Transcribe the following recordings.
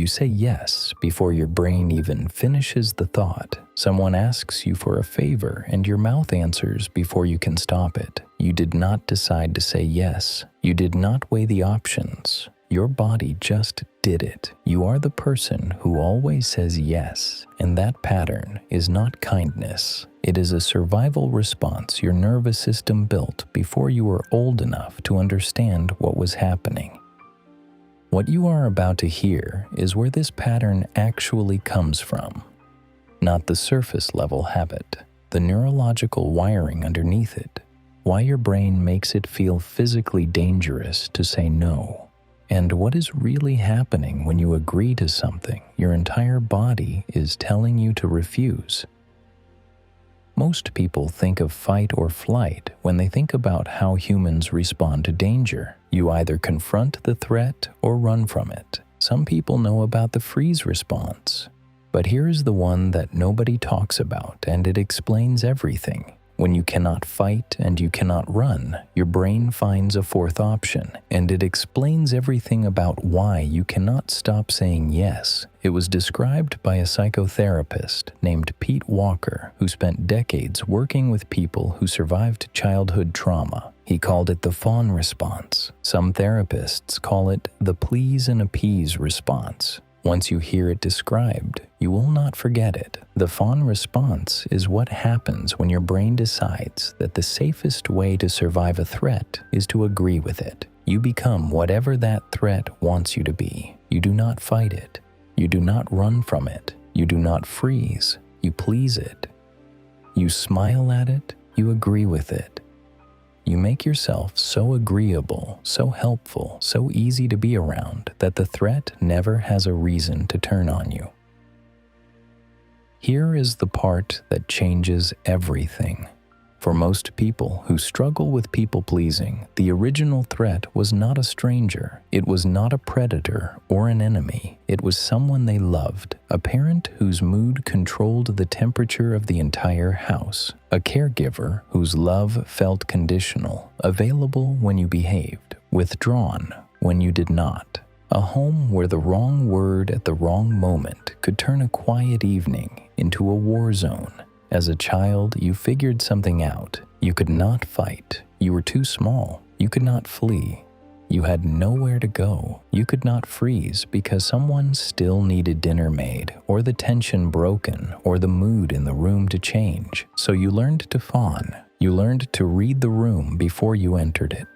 You say yes before your brain even finishes the thought. Someone asks you for a favor and your mouth answers before you can stop it. You did not decide to say yes. You did not weigh the options. Your body just did it. You are the person who always says yes, and that pattern is not kindness. It is a survival response your nervous system built before you were old enough to understand what was happening. What you are about to hear is where this pattern actually comes from. Not the surface level habit, the neurological wiring underneath it, why your brain makes it feel physically dangerous to say no, and what is really happening when you agree to something your entire body is telling you to refuse. Most people think of fight or flight when they think about how humans respond to danger. You either confront the threat or run from it. Some people know about the freeze response, but here is the one that nobody talks about, and it explains everything. When you cannot fight and you cannot run, your brain finds a fourth option, and it explains everything about why you cannot stop saying yes. It was described by a psychotherapist named Pete Walker, who spent decades working with people who survived childhood trauma. He called it the fawn response. Some therapists call it the please and appease response. Once you hear it described, you will not forget it. The fawn response is what happens when your brain decides that the safest way to survive a threat is to agree with it. You become whatever that threat wants you to be. You do not fight it. You do not run from it. You do not freeze. You please it. You smile at it. You agree with it. You make yourself so agreeable, so helpful, so easy to be around that the threat never has a reason to turn on you. Here is the part that changes everything. For most people who struggle with people-pleasing, the original threat was not a stranger. It was not a predator or an enemy. It was someone they loved, a parent whose mood controlled the temperature of the entire house, a caregiver whose love felt conditional, available when you behaved, withdrawn when you did not. A home where the wrong word at the wrong moment could turn a quiet evening into a war zone. As a child, you figured something out. You could not fight. You were too small. You could not flee. You had nowhere to go. You could not freeze because someone still needed dinner made, or the tension broken, or the mood in the room to change. So you learned to fawn. You learned to read the room before you entered it.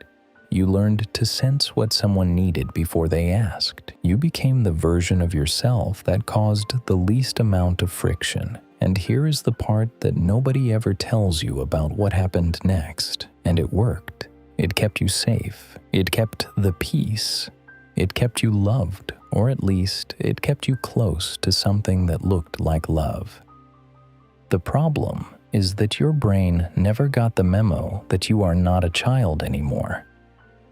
You learned to sense what someone needed before they asked. You became the version of yourself that caused the least amount of friction. And here is the part that nobody ever tells you about what happened next. And it worked. It kept you safe. It kept the peace. It kept you loved, or at least it kept you close to something that looked like love. The problem is that your brain never got the memo that you are not a child anymore.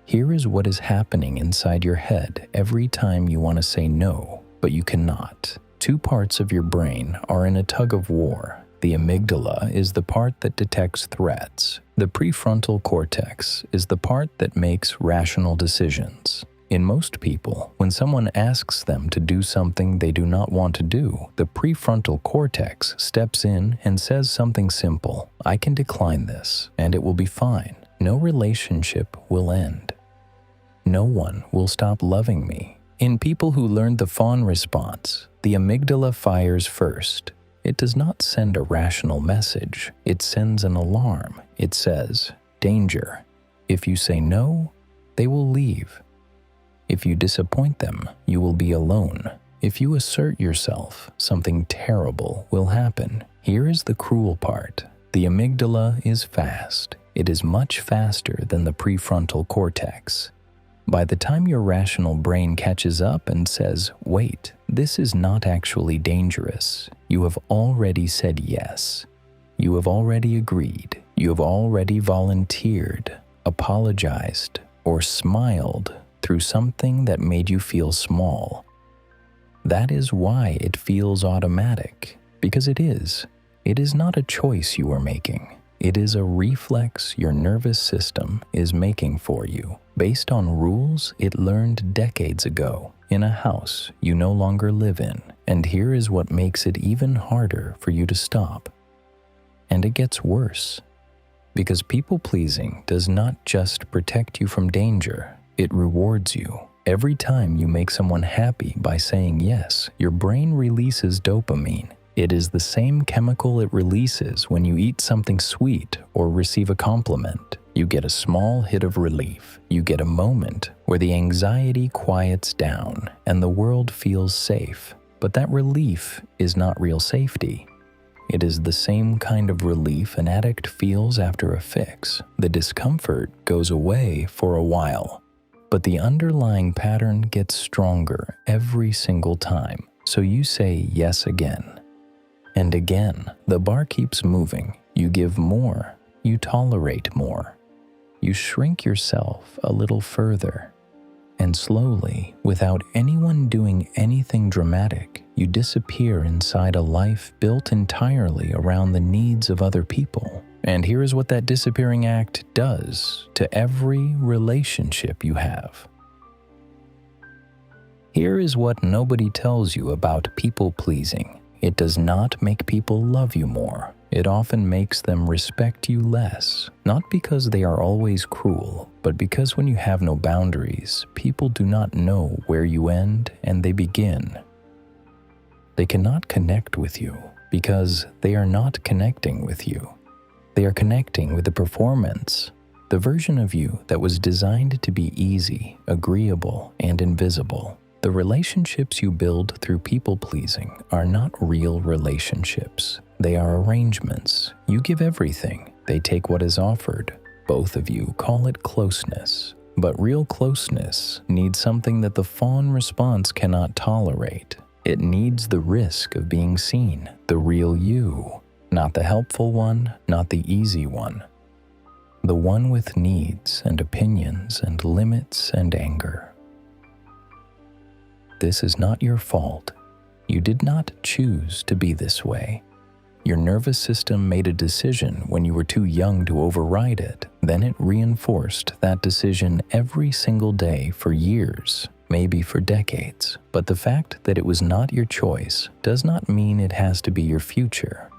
Here is what is happening inside your head every time you want to say no, but you cannot. Two parts of your brain are in a tug of war. The amygdala is the part that detects threats. The prefrontal cortex is the part that makes rational decisions. In most people, when someone asks them to do something they do not want to do, the prefrontal cortex steps in and says something simple. I can decline this, and it will be fine. No relationship will end. No one will stop loving me. In people who learned the fawn response, the amygdala fires first. It does not send a rational message. It sends an alarm. It says, danger. If you say no, they will leave. If you disappoint them, you will be alone. If you assert yourself, something terrible will happen. Here is the cruel part. The amygdala is fast. It is much faster than the prefrontal cortex. By the time your rational brain catches up and says, wait, this is not actually dangerous, you have already said yes. You have already agreed. You have already volunteered, apologized, or smiled through something that made you feel small. That is why it feels automatic, because it is. It is not a choice you are making. It is a reflex your nervous system is making for you, based on rules it learned decades ago in a house you no longer live in. And here is what makes it even harder for you to stop. And it gets worse. Because people-pleasing does not just protect you from danger, it rewards you. Every time you make someone happy by saying yes, your brain releases dopamine. It is the same chemical it releases when you eat something sweet or receive a compliment. You get a small hit of relief. You get a moment where the anxiety quiets down and the world feels safe. But that relief is not real safety. It is the same kind of relief an addict feels after a fix. The discomfort goes away for a while, but the underlying pattern gets stronger every single time. So you say yes again. And again, the bar keeps moving. You give more. You tolerate more. You shrink yourself a little further. And slowly, without anyone doing anything dramatic, you disappear inside a life built entirely around the needs of other people. And here is what that disappearing act does to every relationship you have. Here is what nobody tells you about people-pleasing. It does not make people love you more. It often makes them respect you less, not because they are always cruel, but because when you have no boundaries, people do not know where you end and they begin. They cannot connect with you because they are not connecting with you. They are connecting with the performance, the version of you that was designed to be easy, agreeable, and invisible. The relationships you build through people-pleasing are not real relationships. They are arrangements. You give everything. They take what is offered. Both of you call it closeness. But real closeness needs something that the fawn response cannot tolerate. It needs the risk of being seen, the real you, not the helpful one, not the easy one. The one with needs and opinions and limits and anger. This is not your fault. You did not choose to be this way. Your nervous system made a decision when you were too young to override it. Then it reinforced that decision every single day for years, maybe for decades. But the fact that it was not your choice does not mean it has to be your future.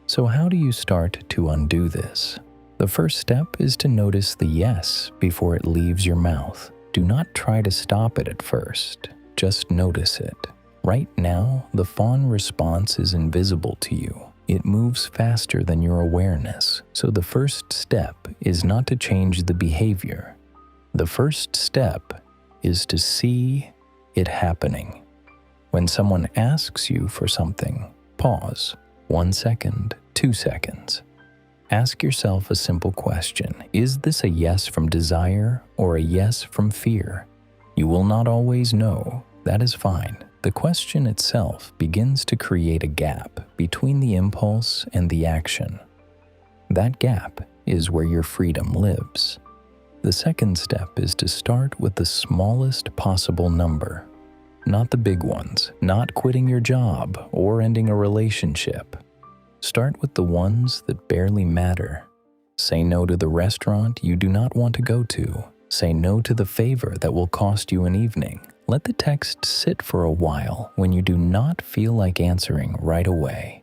So how do you start to undo this? The first step is to notice the yes before it leaves your mouth. Do not try to stop it at first. Just notice it. Right now, the fawn response is invisible to you. It moves faster than your awareness. So the first step is not to change the behavior. The first step is to see it happening. When someone asks you for something, pause. 1 second, 2 seconds. Ask yourself a simple question. Is this a yes from desire or a yes from fear? You will not always know. That is fine. The question itself begins to create a gap between the impulse and the action. That gap is where your freedom lives. The second step is to start with the smallest possible number. Not the big ones, not quitting your job or ending a relationship. Start with the ones that barely matter. Say no to the restaurant you do not want to go to. Say no to the favor that will cost you an evening. Let the text sit for a while when you do not feel like answering right away.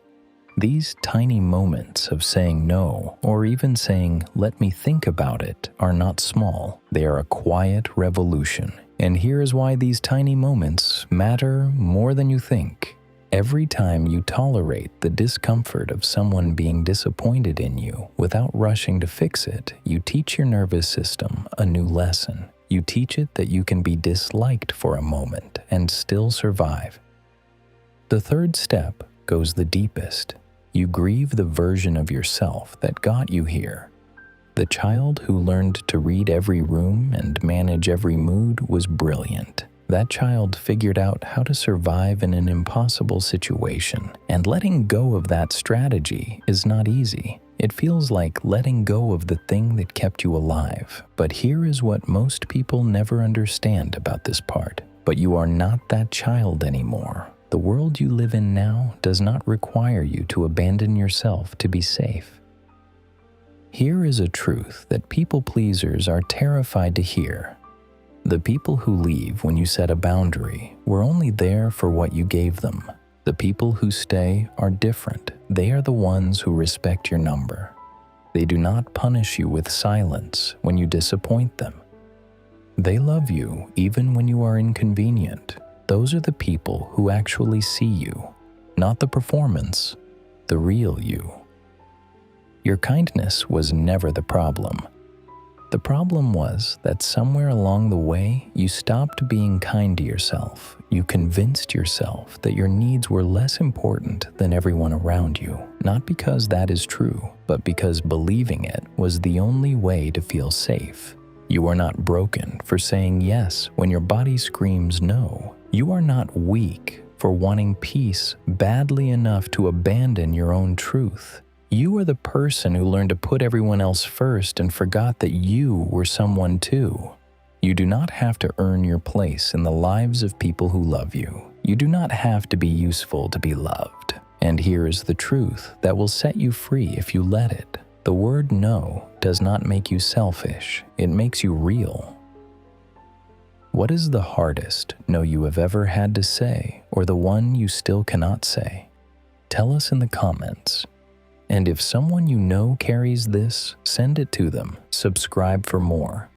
These tiny moments of saying no, or even saying, "let me think about it," are not small. They are a quiet revolution. And here is why these tiny moments matter more than you think. Every time you tolerate the discomfort of someone being disappointed in you without rushing to fix it, you teach your nervous system a new lesson. You teach it that you can be disliked for a moment and still survive. The third step goes the deepest. You grieve the version of yourself that got you here. The child who learned to read every room and manage every mood was brilliant. That child figured out how to survive in an impossible situation, and letting go of that strategy is not easy. It feels like letting go of the thing that kept you alive. But here is what most people never understand about this part. But you are not that child anymore. The world you live in now does not require you to abandon yourself to be safe. Here is a truth that people pleasers are terrified to hear. The people who leave when you set a boundary were only there for what you gave them. The people who stay are different. They are the ones who respect your number. They do not punish you with silence when you disappoint them. They love you even when you are inconvenient. Those are the people who actually see you, not the performance, the real you. Your kindness was never the problem. The problem was that somewhere along the way, you stopped being kind to yourself. You convinced yourself that your needs were less important than everyone around you, not because that is true, but because believing it was the only way to feel safe. You are not broken for saying yes when your body screams no. You are not weak for wanting peace badly enough to abandon your own truth. You are the person who learned to put everyone else first and forgot that you were someone too. You do not have to earn your place in the lives of people who love you. You do not have to be useful to be loved. And here is the truth that will set you free if you let it. The word no does not make you selfish. It makes you real. What is the hardest no you have ever had to say, or the one you still cannot say? Tell us in the comments. And if someone you know carries this, send it to them. Subscribe for more.